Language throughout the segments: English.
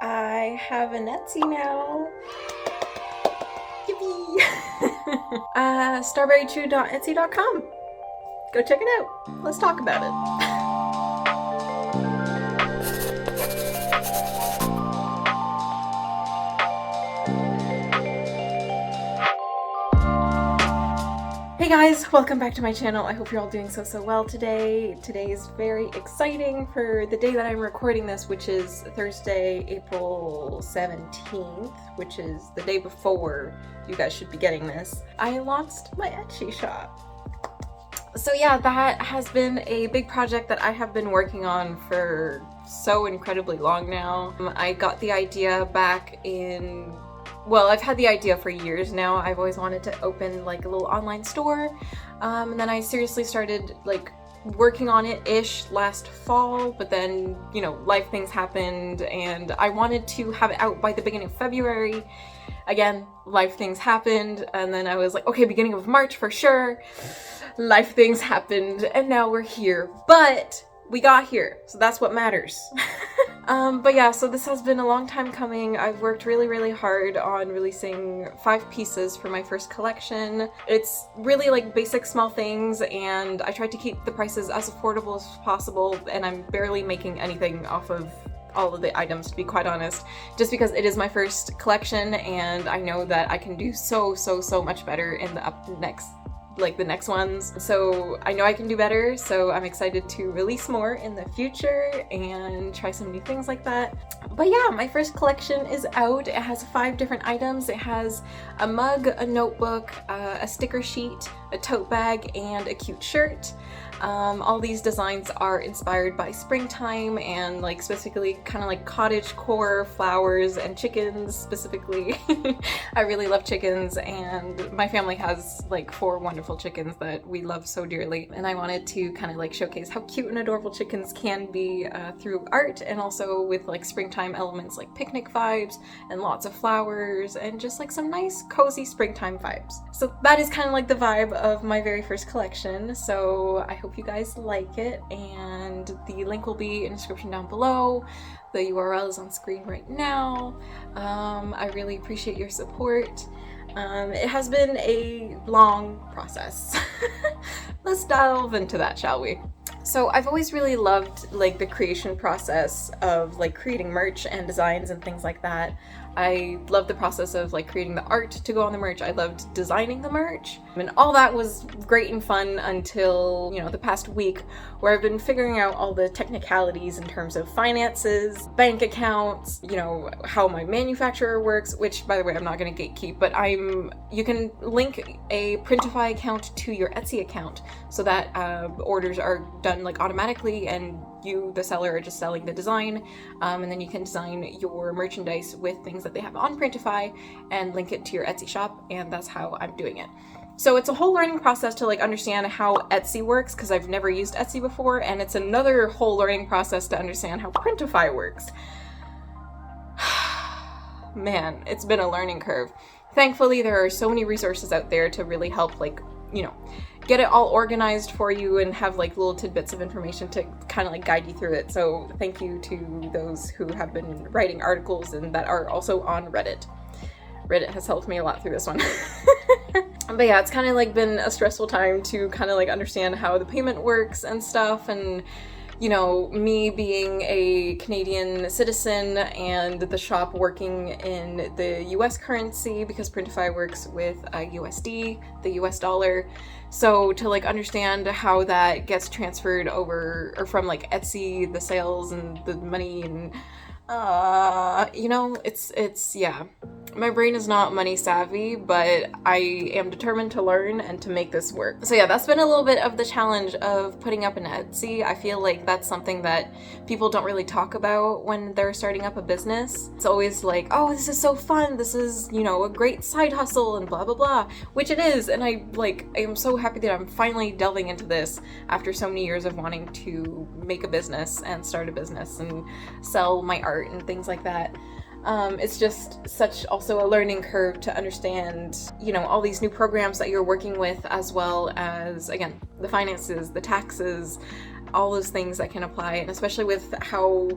I have an Etsy now. Yippee! Strawberrychew.etsy.com. Go check it out. Let's talk about it. Hey guys, welcome back to my channel. I hope you're all doing so well today. Today is very exciting for the day that I'm recording this, which is Thursday, April 17th, which is the day before you guys should be getting this. I launched my Etsy shop. So yeah, that has been a big project that I have been working on for so incredibly long now. I got the idea back in I've had the idea for years now. I've always wanted to open like a little online store. And then I seriously started like working on it-ish last fall, but then, life things happened and I wanted to have it out by the beginning of February. Again, life things happened, and then I was like, okay, beginning of March for sure. Life things happened, and now we're here. But we got here, so that's what matters. But yeah, so this has been a long time coming. I've worked really hard on releasing 5 pieces for my first collection. It's really like basic small things, and I tried to keep the prices as affordable as possible, and I'm barely making anything off of all of the items, to be quite honest, just because it is my first collection and I know that I can do so much better in the next ones. So I know I can do better, so I'm excited to release more in the future and try some new things like that. But yeah, my first collection is out. It has 5 different items. It has a mug, a notebook, a sticker sheet, a tote bag, and a cute shirt. All these designs are inspired by springtime and like specifically kind of like cottagecore, flowers, and chickens specifically. I really love chickens, and my family has like 4 wonderful chickens that we love so dearly, and I wanted to kind of like showcase how cute and adorable chickens can be through art, and also with like springtime elements like picnic vibes and lots of flowers and just like some nice cozy springtime vibes. So that is kind of like the vibe of my very first collection, so I hope you guys like it, and the link will be in the description down below. The URL is on screen right now. I really appreciate your support. It has been a long process. Let's delve into that, shall we? So I've always really loved like the creation process of like creating merch and designs and things like that. I loved the process of like creating the art to go on the merch. I loved designing the merch, and all that was great and fun until, the past week, where I've been figuring out all the technicalities in terms of finances, bank accounts, how my manufacturer works, which by the way, I'm not going to gatekeep, but you can link a Printify account to your Etsy account so that orders are done like automatically, and you, the seller, are just selling the design, and then you can design your merchandise with things that they have on Printify and link it to your Etsy shop, and that's how I'm doing it. So it's a whole learning process to like understand how Etsy works, because I've never used Etsy before, and it's another whole learning process to understand how Printify works. Man, it's been a learning curve. Thankfully, there are so many resources out there to really help get it all organized for you and have like little tidbits of information to kind of like guide you through it. So thank you to those who have been writing articles and that are also on Reddit. Reddit has helped me a lot through this one. But yeah, it's kind of like been a stressful time to kind of like understand how the payment works and stuff, and me being a Canadian citizen and the shop working in the US currency, because Printify works with USD, the US dollar. So to like understand how that gets transferred over, or from like Etsy, the sales and the money, and it's yeah. My brain is not money savvy, but I am determined to learn and to make this work. So yeah, that's been a little bit of the challenge of putting up an Etsy. I feel like that's something that people don't really talk about when they're starting up a business. It's always like, oh, this is so fun. This is, a great side hustle and blah, blah, blah, which it is. And I am so happy that I'm finally delving into this after so many years of wanting to make a business and start a business and sell my art and things like that. It's just such also a learning curve to understand, all these new programs that you're working with, as well as, again, the finances, the taxes, all those things that can apply, and especially with how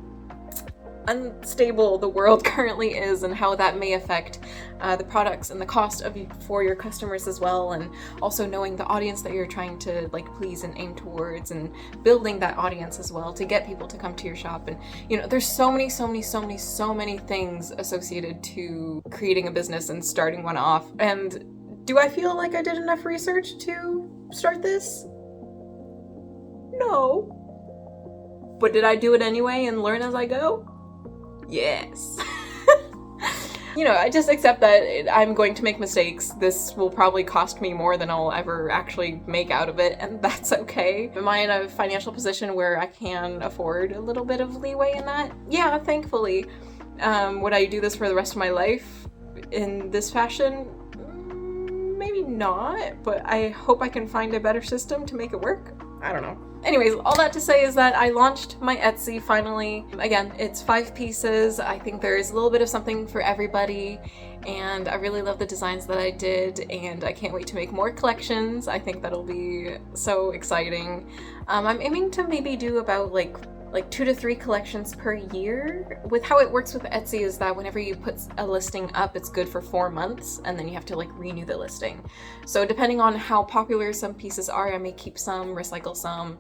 unstable the world currently is and how that may affect the products and the cost for your customers as well, and also knowing the audience that you're trying to like please and aim towards, and building that audience as well to get people to come to your shop. And you know, there's so many things associated to creating a business and starting one off. And do I feel like I did enough research to start this? No. But did I do it anyway and learn as I go? Yes. You know, I just accept that I'm going to make mistakes. This will probably cost me more than I'll ever actually make out of it, and that's okay. Am I in a financial position where I can afford a little bit of leeway in that? Yeah, thankfully. Would I do this for the rest of my life in this fashion? Maybe not, but I hope I can find a better system to make it work. I don't know. Anyways, all that to say is that I launched my Etsy finally. Again, it's 5 pieces. I think there's a little bit of something for everybody, and I really love the designs that I did, and I can't wait to make more collections. I think that'll be so exciting. I'm aiming to maybe do about like 2 to 3 collections per year. With how it works with Etsy is that whenever you put a listing up, it's good for 4 months, and then you have to like renew the listing. So depending on how popular some pieces are, I may keep some, recycle some,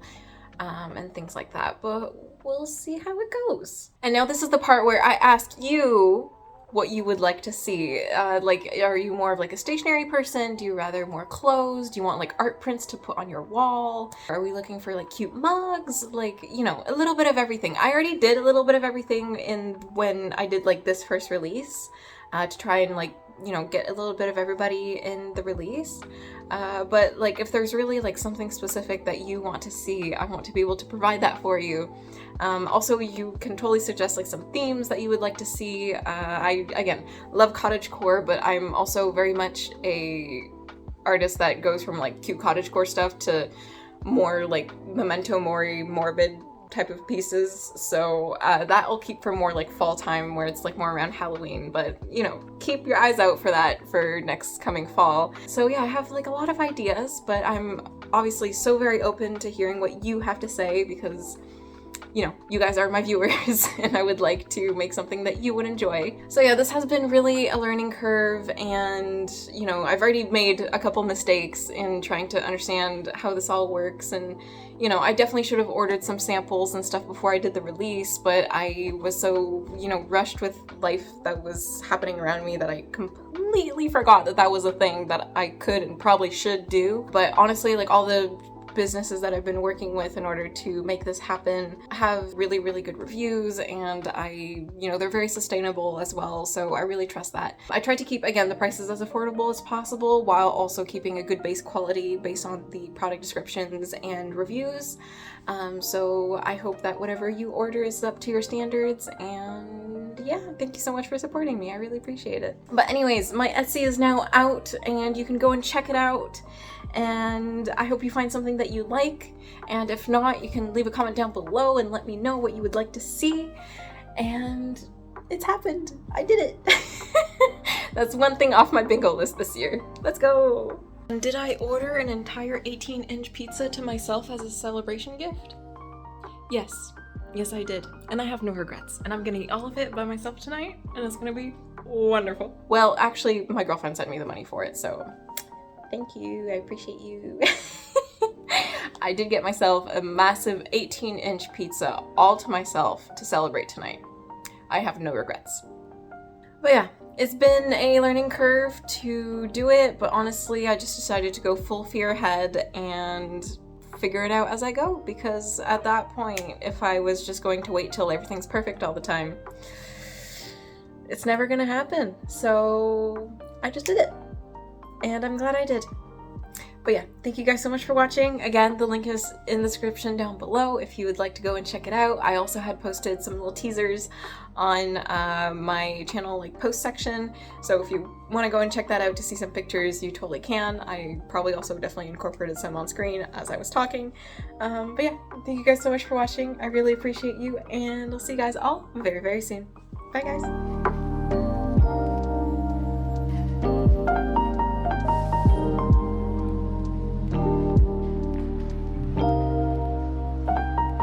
and things like that, but we'll see how it goes. And now this is the part where I asked you what you would like to see. Like, are you more of like a stationary person? Do you rather more clothes? Do you want like art prints to put on your wall? Are we looking for like cute mugs? Like, you know, a little bit of everything. I already did a little bit of everything when I did like this first release, to try and like, you know, get a little bit of everybody in the release. But like, if there's really like something specific that you want to see, I want to be able to provide that for you. Also, you can totally suggest like some themes that you would like to see. I, again, love cottagecore, but I'm also very much a artist that goes from like cute cottagecore stuff to more like memento mori, morbid type of pieces. So that I'll keep for more like fall time, where it's like more around Halloween, but you know, keep your eyes out for that for next coming fall. So yeah, I have like a lot of ideas, but I'm obviously so very open to hearing what you have to say, because you know, you guys are my viewers and I would like to make something that you would enjoy. So yeah, this has been really a learning curve, and you know, I've already made a couple mistakes in trying to understand how this all works, and you know, I definitely should have ordered some samples and stuff before I did the release, but I was so, you know, rushed with life that was happening around me that I completely forgot that that was a thing that I could and probably should do. But honestly, like, all the businesses that I've been working with in order to make this happen have really good reviews, and you know, they're very sustainable as well, so I really trust that. I tried to keep, again, the prices as affordable as possible while also keeping a good base quality based on the product descriptions and reviews. So I hope that whatever you order is up to your standards, and yeah, thank you so much for supporting me. I really appreciate it. But anyways, my Etsy is now out and you can go and check it out, and I hope you find something that you like, and if not, you can leave a comment down below and let me know what you would like to see. And it's happened. I did it. That's one thing off my bingo list this year. Let's go. And did I order an entire 18-inch pizza to myself as a celebration gift? Yes. Yes, I did. And I have no regrets. And I'm gonna eat all of it by myself tonight, and it's gonna be wonderful. Well, actually, my girlfriend sent me the money for it, so thank you. I appreciate you. I did get myself a massive 18-inch pizza all to myself to celebrate tonight. I have no regrets. But yeah, it's been a learning curve to do it, but honestly, I just decided to go full fear ahead and figure it out as I go, because at that point, if I was just going to wait till everything's perfect all the time, it's never gonna happen. So I just did it, and I'm glad I did. But yeah, thank you guys so much for watching. Again, the link is in the description down below if you would like to go and check it out. I also had posted some little teasers on my channel like post section, so if you want to go and check that out to see some pictures, you totally can. I probably also definitely incorporated some on screen as I was talking. But yeah, thank you guys so much for watching. I really appreciate you, and I'll see you guys all very soon. Bye guys.